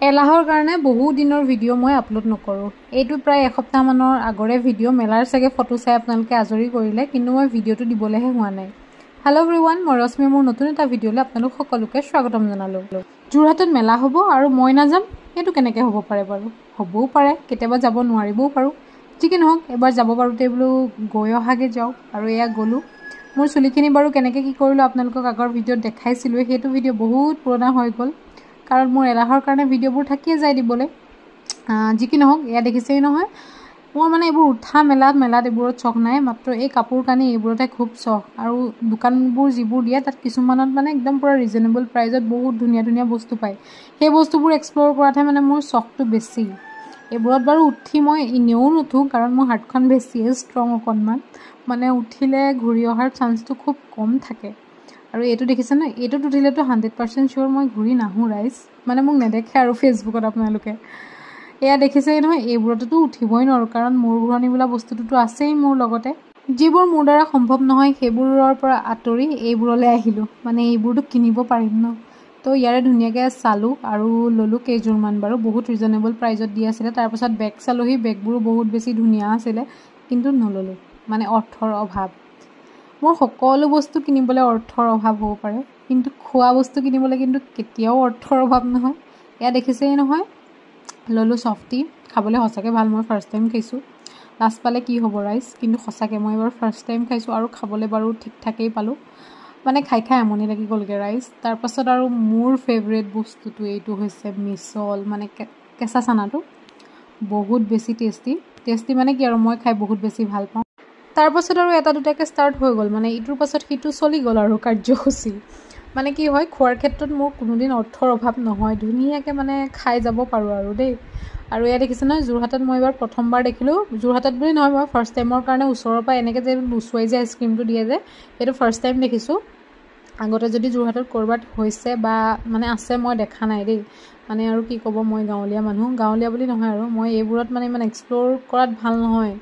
এলাহৰ কাৰণে বহু দিনৰ ভিডিঅ' মই আপলোড নকৰোঁ। এইটো প্ৰায় এসপ্তাহমানৰ আগৰে ভিডিঅ'। মেলাৰ চাগে ফটো চাই আপোনালোকে আজৰি কৰিলে, কিন্তু মই ভিডিঅ'টো দিবলৈহে হোৱা নাই। হেল্ল' এভৰিৱান, মই ৰশ্মি। মোৰ নতুন এটা ভিডিঅ'লৈ আপোনালোক সকলোকে স্বাগতম জনালোঁ। যোৰহাটত মেলা হ'ব আৰু মই নাযাম, সেইটো কেনেকৈ হ'ব পাৰে বাৰু? হ'বও পাৰে, কেতিয়াবা যাব নোৱাৰিবও পাৰোঁ। যি কি নহওক, এবাৰ যাব পাৰোঁতে বোলো গৈ অহাকৈ যাওঁ, আৰু এয়া গ'লোঁ। মোৰ চুলিখিনি বাৰু কেনেকৈ কি কৰিলোঁ আপোনালোকক আগৰ ভিডিঅ'ত দেখাইছিলোঁ। সেইটো ভিডিঅ' বহুত পুৰণা হৈ গ'ল, কাৰণ মোৰ এলাহৰ কাৰণে ভিডিঅ'বোৰ থাকিয়ে যায় দিবলৈ। যি কি নহওক, এয়া দেখিছেই নহয়, মোৰ মানে এইবোৰ উঠা মেলাত এইবোৰত চখ নাই। মাত্ৰ এই কাপোৰ কানি এইবোৰতে খুব চখ। আৰু দোকানবোৰ যিবোৰ দিয়ে, তাত কিছুমানত মানে একদম পূৰা ৰিজনেবল প্ৰাইজত বহুত ধুনীয়া ধুনীয়া বস্তু পায়। সেই বস্তুবোৰ এক্সপ্ল'ৰ কৰাতহে মানে মোৰ চখটো বেছি। এইবোৰত বাৰু উঠি মই এনেও নুঠোঁ, কাৰণ মোৰ হাতখন বেছিয়ে ষ্ট্ৰং অকণমান। মানে উঠিলে ঘূৰি অহাৰ চান্সটো খুব কম থাকে। আৰু এইটো দেখিছে ন, এইটোত উঠিলেতো 100% চিয়'ৰ মই ঘূৰি নাহোঁ ৰাইজ। মানে মোক নেদেখে আৰু ফেচবুকত আপোনালোকে। এয়া দেখিছেই নহয়, এইবোৰততো উঠিবই নোৱাৰোঁ, কাৰণ মোৰ ঘূৰণি বোলা বস্তুটোতো আছেই মোৰ লগতে। যিবোৰ মোৰ দ্বাৰা সম্ভৱ নহয়, সেইবোৰৰ পৰা আঁতৰি এইবোৰলৈ আহিলোঁ। মানে এইবোৰতো কিনিব পাৰিম ন। তো ইয়াৰে ধুনীয়াকৈ চালোঁ আৰু ল'লোঁ কেইযোৰমান বাৰু। বহুত ৰিজনেবল প্ৰাইজত দি আছিলে। তাৰপাছত বেগ চালোঁহি, বেগবোৰো বহুত বেছি ধুনীয়া আছিলে, কিন্তু নল'লোঁ। মানে অৰ্থৰ অভাৱ। মোৰ সকলো বস্তু কিনিবলৈ অৰ্থৰ অভাৱ হ'ব পাৰে, কিন্তু খোৱা বস্তু কিনিবলৈ কিন্তু কেতিয়াও অৰ্থৰ অভাৱ নহয়। এয়া দেখিছেই নহয়, ল'লোঁ চফটি। খাবলৈ সঁচাকৈ ভাল, মই ফাৰ্ষ্ট টাইম খাইছোঁ। লাজ পালে কি হ'ব ৰাইজ, কিন্তু সঁচাকৈ মই এবাৰ ফাৰ্ষ্ট টাইম খাইছোঁ, আৰু খাবলৈ বাৰু ঠিক ঠাকেই পালোঁ। মানে খাই আমনি লাগি গ'লগৈ ৰাইজ। তাৰপাছত আৰু মোৰ ফেভৰেট বস্তুটো এইটো হৈছে মিছল, মানে কেঁচা চানাটো। বহুত বেছি টেষ্টি মানে কি আৰু, মই খাই বহুত বেছি ভাল পাওঁ। তাৰপাছত আৰু এটা দুটাকৈ ষ্টাৰ্ট হৈ গ'ল, মানে ইটোৰ পাছত সিটো চলি গ'ল আৰু কাৰ্যসূচী। মানে কি হয়, খোৱাৰ ক্ষেত্ৰত মোৰ কোনোদিন অৰ্থৰ অভাৱ নহয়। ধুনীয়াকৈ মানে খাই যাব পাৰোঁ আৰু দেই। আৰু এয়া দেখিছে নহয়, যোৰহাটত মই এইবাৰ প্ৰথমবাৰ দেখিলোঁ। যোৰহাটত বুলি নহয়, মই ফাৰ্ষ্ট টাইমৰ কাৰণে ওচৰৰ পৰা এনেকৈ যে লুচুৱাই যে আইচক্ৰীমটো দিয়ে যে, সেইটো ফাৰ্ষ্ট টাইম দেখিছোঁ। আগতে যদি যোৰহাটত ক'ৰবাত হৈছে বা মানে আছে, মই দেখা নাই দেই। মানে আৰু কি ক'ব, মই গাঁৱলীয়া মানুহ। গাঁৱলীয়া বুলি নহয় আৰু, মই এইবোৰত মানে ইমান এক্সপ্ল'ৰ কৰাত ভাল নহয়।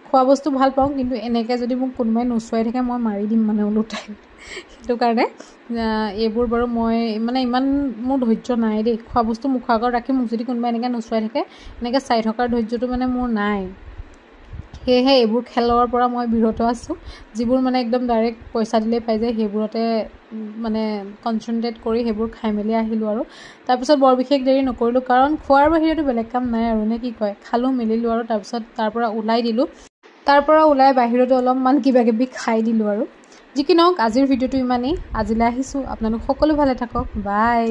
খোৱা বস্তু ভাল পাওঁ, কিন্তু এনেকৈ যদি মোক কোনোবাই নোচোৱাই থাকে, মই মাৰি দিম মানে ওলোটাই। সেইটো কাৰণে এইবোৰ বাৰু মই মানে ইমান মোৰ ধৈৰ্য নাই দেই। খোৱা বস্তু মুখৰ আগত ৰাখি মোক যদি কোনোবাই এনেকৈ নোচোৱাই থাকে, এনেকৈ চাই থকাৰ ধৈৰ্যটো মানে মোৰ নাই। সেয়েহে এইবোৰ খেলৰ পৰা মই বিৰত আছোঁ। যিবোৰ মানে একদম ডাইৰেক্ট পইচা দিলেই পাই যায়, সেইবোৰতে মানে কনচেনট্ৰেট কৰি সেইবোৰ খাই মেলি আহিলোঁ আৰু। তাৰপিছত বৰ বিশেষ দেৰি নকৰিলোঁ, কাৰণ খোৱাৰ বাহিৰেতো বেলেগ কাম নাই আৰু, নে কি কয়। খালোঁ মেলিলোঁ আৰু তাৰপিছত তাৰ পৰা ওলাই দিলোঁ। তাৰ পৰা ওলাই বাহিৰতো অলপমান কিবাকিবি খাই দিলোঁ আৰু। যি কি নহওক, আজিৰ ভিডিঅ'টো ইমানেই। আজিলৈ আহিছোঁ। আপোনালোক সকলো ভালে থাকক। বাই।